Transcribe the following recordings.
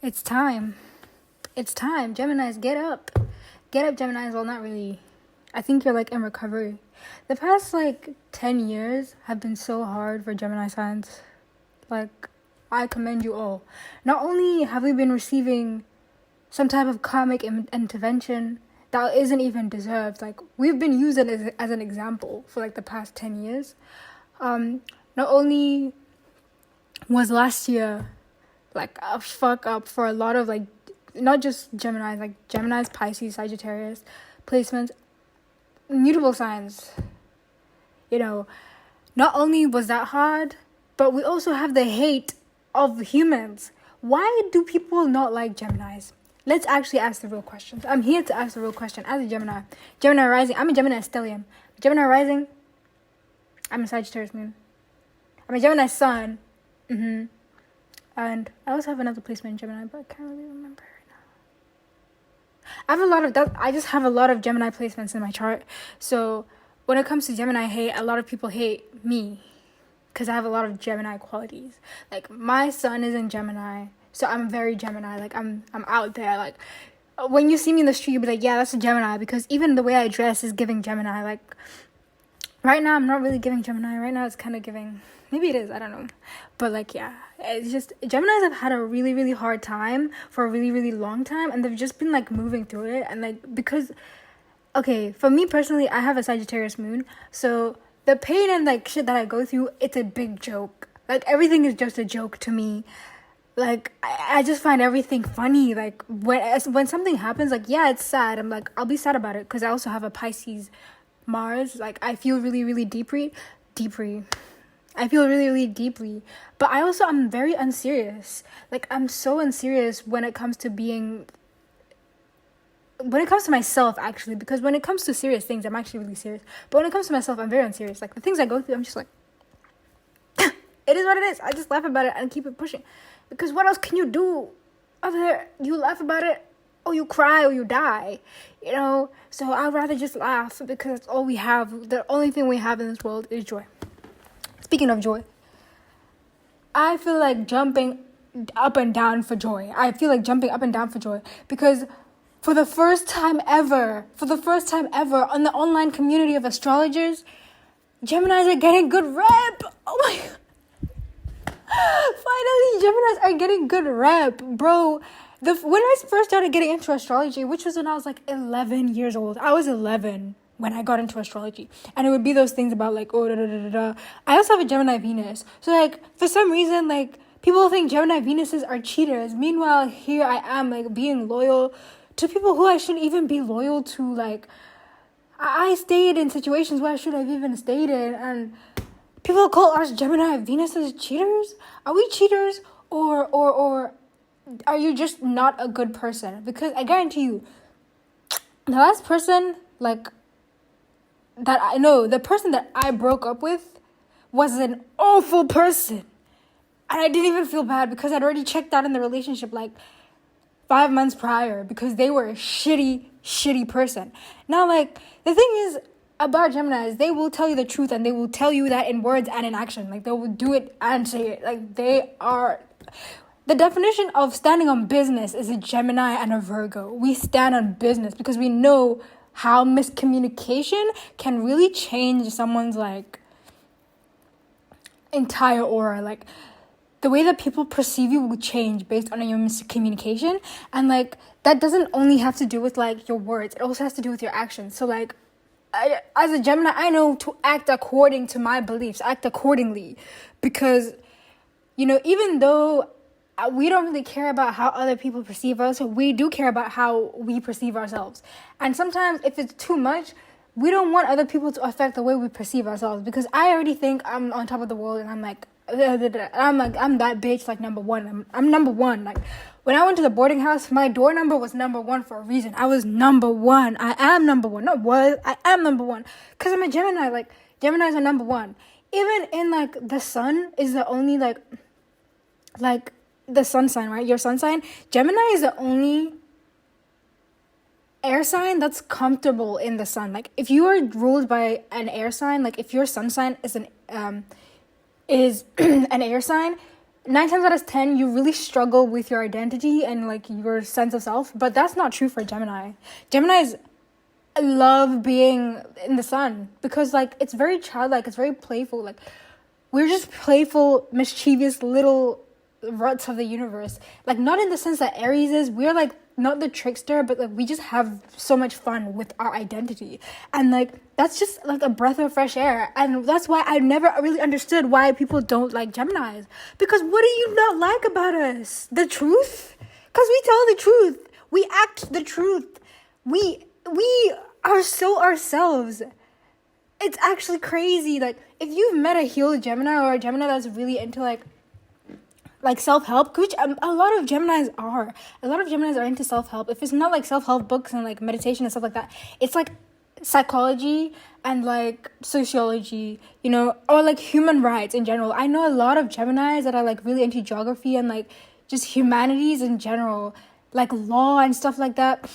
It's time. It's time. Geminis, get up. Get up, Geminis. Well, not really. I think you're, in recovery. The past, 10 years have been so hard for Gemini signs. I commend you all. Not only have we been receiving some type of karmic intervention that isn't even deserved. We've been used as an example for, the past 10 years. Not only was last year, a fuck up for a lot of, not just Geminis, Geminis, Pisces, Sagittarius, placements, mutable signs. Not only was that hard, but we also have the hate of humans. Why do people not like Geminis? Let's actually ask the real questions. I'm here to ask the real question as a Gemini. Gemini rising. I'm a Gemini stellium. Gemini rising. I'm a Sagittarius moon. I'm a Gemini sun. And I also have another placement in Gemini, but I can't really remember right now. I just have a lot of Gemini placements in my chart. So when it comes to Gemini hate, a lot of people hate me because I have a lot of Gemini qualities. My sun is in Gemini, so I'm very Gemini. I'm out there. When you see me in the street, you'll be like, yeah, that's a Gemini, because even the way I dress is giving Gemini. Right now, I'm not really giving Gemini. Right now, it's kind of giving... Maybe it is, I don't know. But, yeah, it's just... Geminis have had a really, really hard time for a really, really long time, and they've just been, moving through it. And, because... Okay, for me personally, I have a Sagittarius moon, so the pain and, shit that I go through, it's a big joke. Everything is just a joke to me. I just find everything funny. When something happens, yeah, it's sad. I'm I'll be sad about it, because I also have a Pisces Mars. I feel really, really deeply. I feel really, really deeply. But I'm very unserious. I'm so unserious when it comes to being... When it comes to myself, actually, because when it comes to serious things, I'm actually really serious. But when it comes to myself, I'm very unserious. The things I go through, I'm just it is what it is. I just laugh about it and keep it pushing. Because what else can you do other than you laugh about it, or you cry, or you die, So I'd rather just laugh, because that's all we have. The only thing we have in this world is joy. Speaking of joy, I feel like jumping up and down for joy. Because for the first time ever, on the online community of astrologers, Geminis are getting good rep. Oh my God. Finally, Geminis are getting good rep, bro. When I first started getting into astrology, which was when I was 11 years old. I was 11 when I got into astrology. And it would be those things about I also have a Gemini Venus. So for some reason, people think Gemini Venuses are cheaters. Meanwhile, here I am being loyal to people who I shouldn't even be loyal to. I stayed in situations where I shouldn't have even stayed in, and people call us Gemini Venuses cheaters? Are we cheaters, or are you just not a good person? Because I guarantee you, the last person, that I know, the person that I broke up with was an awful person. And I didn't even feel bad, because I'd already checked out in the relationship 5 months prior, because they were a shitty person. Now, the thing is about Geminis, they will tell you the truth, and they will tell you that in words and in action. They will do it and say it. They are... The definition of standing on business is a Gemini and a Virgo. We stand on business because we know how miscommunication can really change someone's, entire aura. The way that people perceive you will change based on your miscommunication. And, that doesn't only have to do with, your words. It also has to do with your actions. So, as a Gemini, I know to act according to my beliefs, act accordingly. Because, even though we don't really care about how other people perceive us, we do care about how we perceive ourselves. And sometimes, if it's too much, we don't want other people to affect the way we perceive ourselves. Because I already think I'm on top of the world, and I'm I'm that bitch, number one. I'm number one. When I went to the boarding house, my door number was number one for a reason. I was number one. I am number one. Not was. I am number one. Because I'm a Gemini. Geminis are number one. Even in, the sun is the only, the sun sign, right? Your sun sign. Gemini is the only air sign that's comfortable in the sun. If you are ruled by an air sign, if your sun sign is an air sign, 9 times out of 10, you really struggle with your identity and like your sense of self. But that's not true for Gemini. Geminis love being in the sun because like it's very childlike, it's very playful. Like we're just playful, mischievous little ruts of the universe. Like not in the sense that Aries is. We're like not the trickster, but like we just have so much fun with our identity, and like that's just like a breath of fresh air. And that's why I never really understood why people don't like Geminis, because what do you not like about us? The truth? Because we tell the truth, we act the truth, we are so ourselves. It's actually crazy. Like if you've met a healed Gemini or a Gemini that's really into like self-help, which a lot of Geminis are. A lot of Geminis are into self-help. If it's not like self-help books and like meditation and stuff like that, it's like psychology and like sociology, you know, or like human rights in general. I know a lot of Geminis that are like really into geography and like just humanities in general, like law and stuff like that.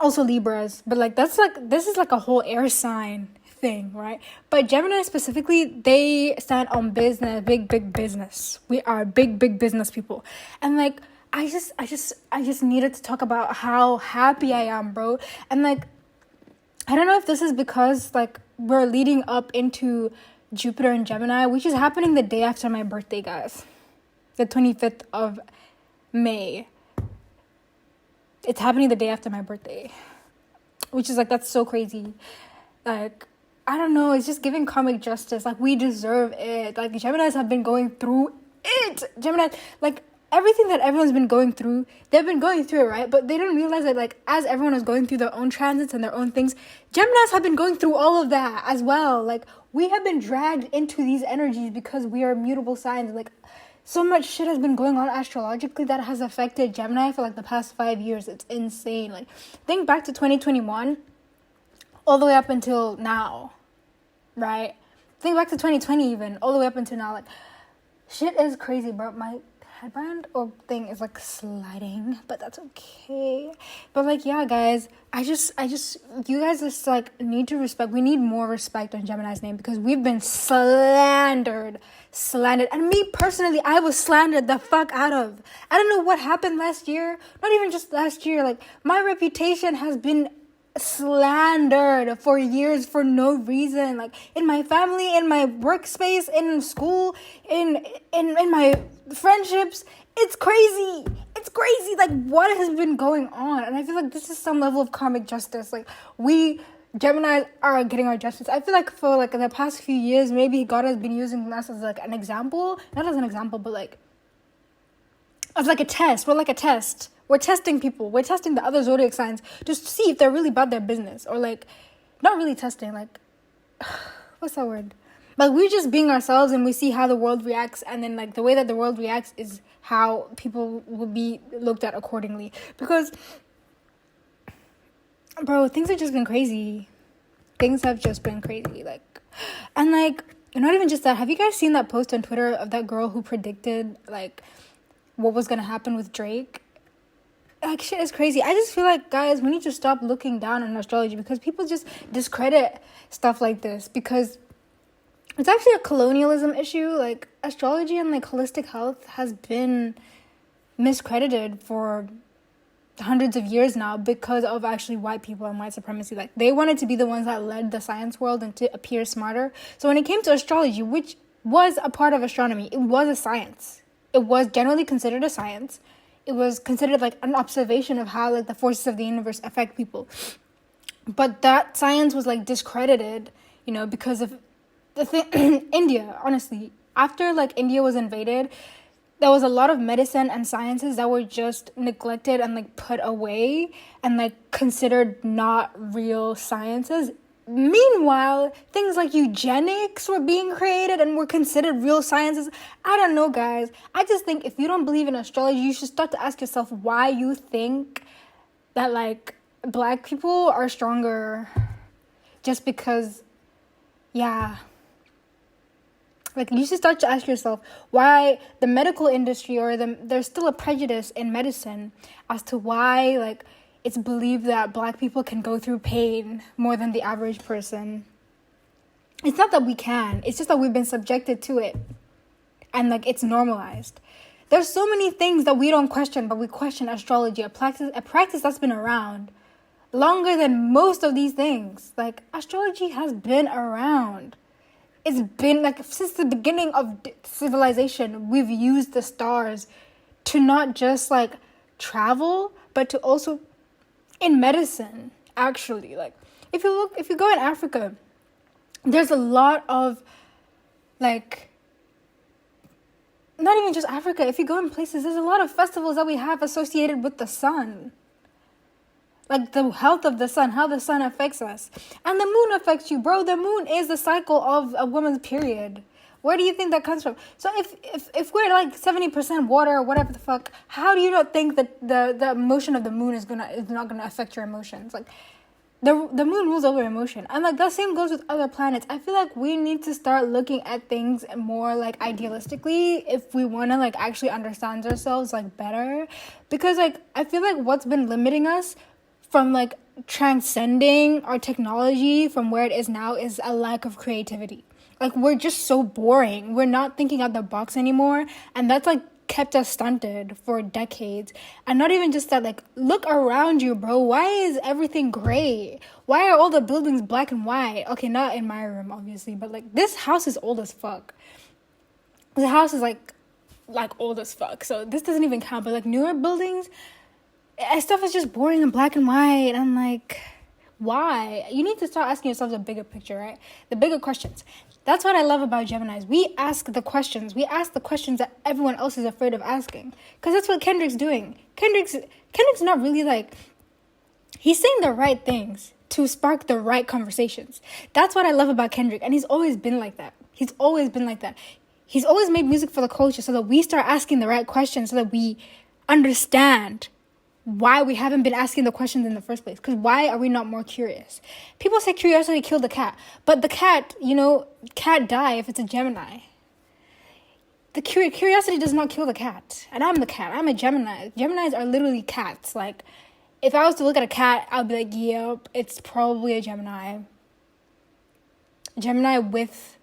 Also Libras, but like this is like a whole air sign thing, right? But Gemini specifically, they stand on business, big business. We are big business people. And like I just needed to talk about how happy I am, bro. And like I don't know if this is because like we're leading up into Jupiter and Gemini, which is happening the day after my birthday, guys. The 25th of May. It's happening the day after my birthday, which is like, that's so crazy. Like, I don't know, it's just giving karmic justice. Like, we deserve it. Like, Geminis have been going through it. Gemini, like, everything that everyone's been going through, they've been going through it, right? But they don't realize that, like, as everyone is going through their own transits and their own things, Geminis have been going through all of that as well. Like, we have been dragged into these energies because we are mutable signs. Like, so much shit has been going on astrologically that has affected Gemini for like the past 5 years. It's insane. Like, think back to 2021 all the way up until now, right? Think back to 2020 even all the way up until now. Like, shit is crazy, bro. My headband or thing is like sliding, but that's okay. But like, yeah, guys, I just you guys just like need to respect. We need more respect on Gemini's name because we've been slandered, and me personally, I was slandered the fuck out of. I don't know what happened last year, not even just last year. Like, my reputation has been slandered for years for no reason. Like, in my family, in my workspace, in school, in my friendships. It's crazy. Like, what has been going on? And I feel like this is some level of karmic justice. Like, we Geminis are getting our justice. I feel like for like the past few years, maybe God has been using us as like an example, not as an example, but like as like a test. We're like a test. We're testing people. We're testing the other zodiac signs to see if they're really about their business, or like not really testing. Like, what's that word? Like, we're just being ourselves and we see how the world reacts, and then like the way that the world reacts is how people will be looked at accordingly. Because, bro, things have just been crazy. Like, and like, not even just that. Have you guys seen that post on Twitter of that girl who predicted like what was gonna happen with Drake? Like, shit is crazy. I just feel like, guys, we need to stop looking down on astrology because people just discredit stuff like this because it's actually a colonialism issue. Like, astrology and like holistic health has been miscredited for hundreds of years now because of actually white people and white supremacy. Like, they wanted to be the ones that led the science world and to appear smarter. So when it came to astrology, which was a part of astronomy, it was a science. It was generally considered a science. It was considered like an observation of how like the forces of the universe affect people. But that science was like discredited, you know, because of the thing. India, honestly, after like India was invaded, there was a lot of medicine and sciences that were just neglected and like put away and like considered not real sciences. Meanwhile, things like eugenics were being created and were considered real sciences. I don't know, guys. I just think if you don't believe in astrology, you should start to ask yourself why you think that like black people are stronger just because, yeah. Like, you should start to ask yourself why the medical industry or there's still a prejudice in medicine as to why, like, it's believed that black people can go through pain more than the average person. It's not that we can. It's just that we've been subjected to it. and like it's normalized. There's so many things that we don't question, but we question astrology, a practice that's been around longer than most of these things. Like, astrology has been around. It's been like since the beginning of civilization, we've used the stars to not just like travel, but to also in medicine, actually. Like, if you go in Africa, there's a lot of like, not even just Africa, if you go in places, there's a lot of festivals that we have associated with the sun. Like the health of the sun, how the sun affects us. And the moon affects you, bro. The moon is the cycle of a woman's period. Where do you think that comes from? So if we're like 70% water or whatever the fuck, how do you not think that the motion of the moon is not gonna affect your emotions? Like, the moon rules over emotion. And like that same goes with other planets. I feel like we need to start looking at things more like idealistically if we want to like actually understand ourselves like better. Because like I feel like what's been limiting us from like transcending our technology from where it is now is a lack of creativity. Like, we're just so boring. We're not thinking out the box anymore. And that's like kept us stunted for decades. And not even just that, like, look around you, bro. Why is everything gray? Why are all the buildings black and white? Okay, not in my room, obviously, but like this house is old as fuck. The house is like old as fuck, so this doesn't even count. But like newer buildings, stuff is just boring and black and white. I'm like, why? You need to start asking yourself the bigger picture, right? The bigger questions. That's what I love about Geminis. We ask the questions. We ask the questions that everyone else is afraid of asking. Because that's what Kendrick's doing. Kendrick's not really like... He's saying the right things to spark the right conversations. That's what I love about Kendrick. And he's always been like that. He's always made music for the culture so that we start asking the right questions, so that we understand why we haven't been asking the questions in the first place. Because why are we not more curious? People say curiosity killed the cat. But the cat, can't die if it's a Gemini. The curiosity does not kill the cat. And I'm the cat. I'm a Gemini. Geminis are literally cats. Like, if I was to look at a cat, I'd be like, yep, it's probably a Gemini. Gemini with...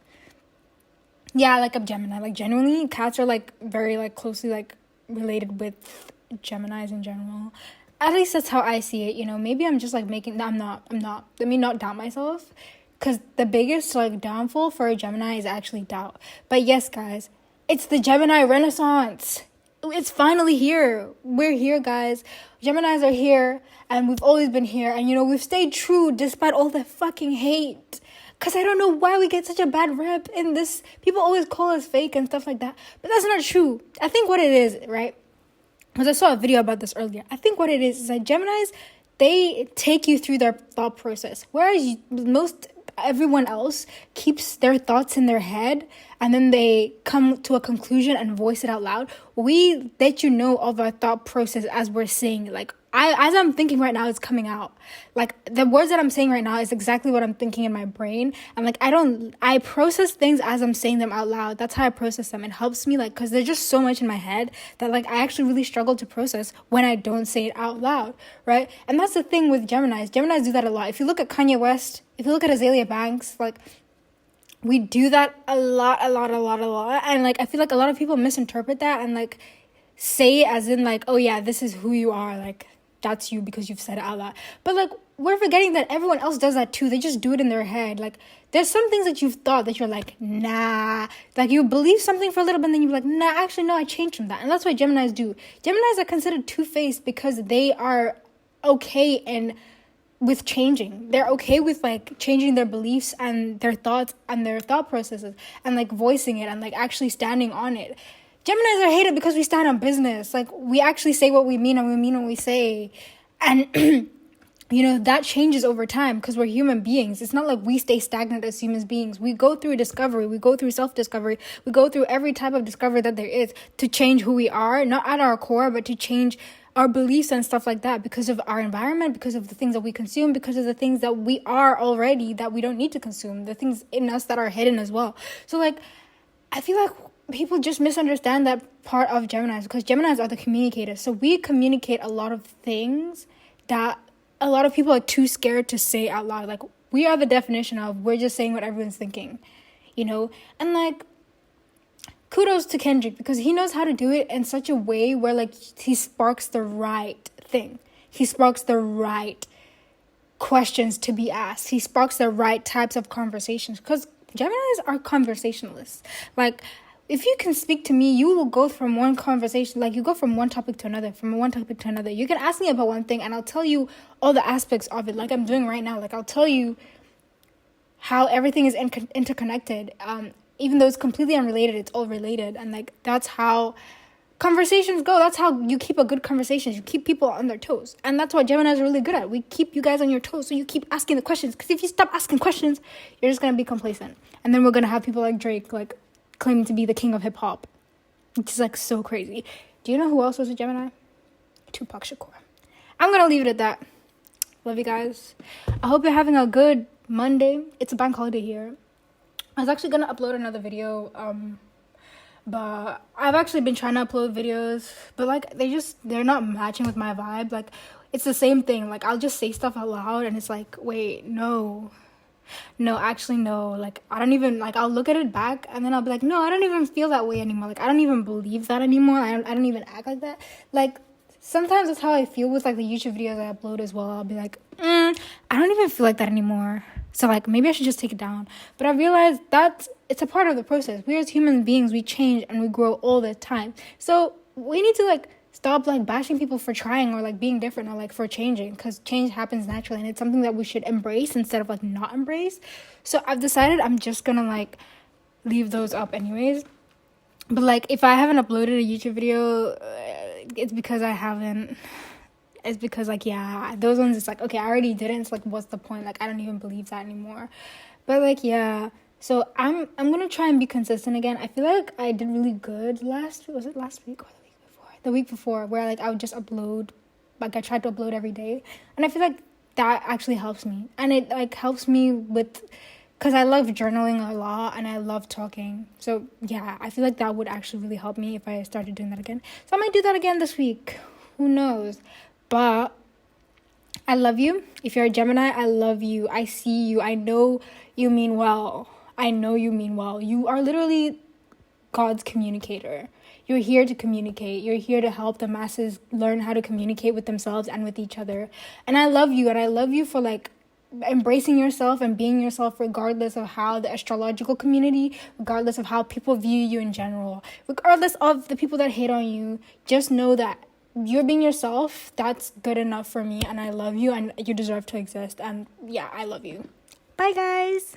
Yeah, like a Gemini. Like, genuinely, cats are, like, very, like, closely, like, related with Geminis in general. At least that's how I see it, Maybe I'm just, like, I'm not. Let me not doubt myself. Because the biggest, like, downfall for a Gemini is actually doubt. But yes, guys, it's the Gemini Renaissance. It's finally here. We're here, guys. Geminis are here, and we've always been here. And, we've stayed true despite all the fucking hate. Because I don't know why we get such a bad rep in this. People always call us fake and stuff like that. But that's not true. I think what it is, right? Because I saw a video about this earlier. I think what it is that Geminis, they take you through their thought process. Whereas everyone else keeps their thoughts in their head and then they come to a conclusion and voice it out loud. We let you know of our thought process as we're saying it. Like, as I'm thinking right now, it's coming out. Like, the words that I'm saying right now is exactly what I'm thinking in my brain. And like, I process things as I'm saying them out loud. That's how I process them. It helps me, like, because there's just so much in my head that like I actually really struggle to process when I don't say it out loud, right? And that's the thing with Geminis. Geminis do that a lot. If you look at Kanye West, if you look at Azalea Banks, like, we do that a lot. And like, I feel like a lot of people misinterpret that and like say it as in like, oh yeah, this is who you are. Like, that's you because you've said it out loud. But like, we're forgetting that everyone else does that too. They just do it in their head. Like, there's some things that you've thought that you're like, nah. Like, you believe something for a little bit and then you're like, nah, actually, no, I changed from that. And that's what Geminis do. Geminis are considered two-faced because they are okay with changing. They're okay with like changing their beliefs and their thoughts and their thought processes and like voicing it and like actually standing on it. Geminis are hated because we stand on business. Like, we actually say what we mean and we mean what we say. And, that changes over time because we're human beings. It's not like we stay stagnant as human beings. We go through discovery. We go through self-discovery. We go through every type of discovery that there is to change who we are, not at our core, but to change our beliefs and stuff like that because of our environment, because of the things that we consume, because of the things that we are already that we don't need to consume, the things in us that are hidden as well. So, like, I feel like people just misunderstand that part of Geminis because Geminis are the communicators. So we communicate a lot of things that a lot of people are too scared to say out loud. Like, we are the definition of we're just saying what everyone's thinking, And like, kudos to Kendrick, because he knows how to do it in such a way where like he sparks the right thing. He sparks the right questions to be asked. He sparks the right types of conversations, because Geminis are conversationalists. Like, if you can speak to me, you will go from one conversation, like you go from one topic to another, from one topic to another. You can ask me about one thing and I'll tell you all the aspects of it, like I'm doing right now. Like, I'll tell you how everything is interconnected. Even though it's completely unrelated, it's all related. And like, that's how conversations go. That's how you keep a good conversation. You keep people on their toes. And that's what Geminis are really good at. We keep you guys on your toes, so you keep asking the questions. Because if you stop asking questions, you're just going to be complacent. And then we're going to have people like Drake, like, claiming to be the king of hip-hop. Which is, like, so crazy. Do you know who else was a Gemini? Tupac Shakur. I'm going to leave it at that. Love you guys. I hope you're having a good Monday. It's a bank holiday here. I was actually going to upload another video, but I've actually been trying to upload videos, but like they're not matching with my vibe. Like, it's the same thing. Like, I'll just say stuff out loud and it's like, wait, no, actually no. Like, I don't even, like, I'll look at it back and then I'll be like, no, I don't even feel that way anymore. Like, I don't even believe that anymore. I don't even act like that. Like, sometimes that's how I feel with like the YouTube videos I upload as well. I'll be like, I don't even feel like that anymore. So like, maybe I should just take it down. But I realized that it's a part of the process. We as human beings, we change and we grow all the time. So we need to like stop like bashing people for trying or like being different or like for changing, because change happens naturally and it's something that we should embrace instead of like not embrace. So I've decided I'm just gonna like leave those up anyways. But like, if I haven't uploaded a YouTube video, it's because I haven't. It's because, like, yeah, those ones, it's like, okay, I already did it. It's like, what's the point? Like, I don't even believe that anymore. But, like, yeah. So, I'm going to try and be consistent again. I feel like I did really good last week or the week before? The week before, where, like, I would just upload. Like, I tried to upload every day. And I feel like that actually helps me. And it, like, helps me with, because I love journaling a lot and I love talking. So, yeah, I feel like that would actually really help me if I started doing that again. So, I might do that again this week. Who knows? But I love you. If you're a Gemini, I love you. I see you. I know you mean well. You are literally God's communicator. You're here to communicate. You're here to help the masses learn how to communicate with themselves and with each other. And I love you. And I love you for like embracing yourself and being yourself, regardless of how the astrological community, regardless of how people view you in general, regardless of the people that hate on you. Just know that you're being yourself. That's good enough for me, and I love you, and you deserve to exist. And yeah, I love you. Bye guys.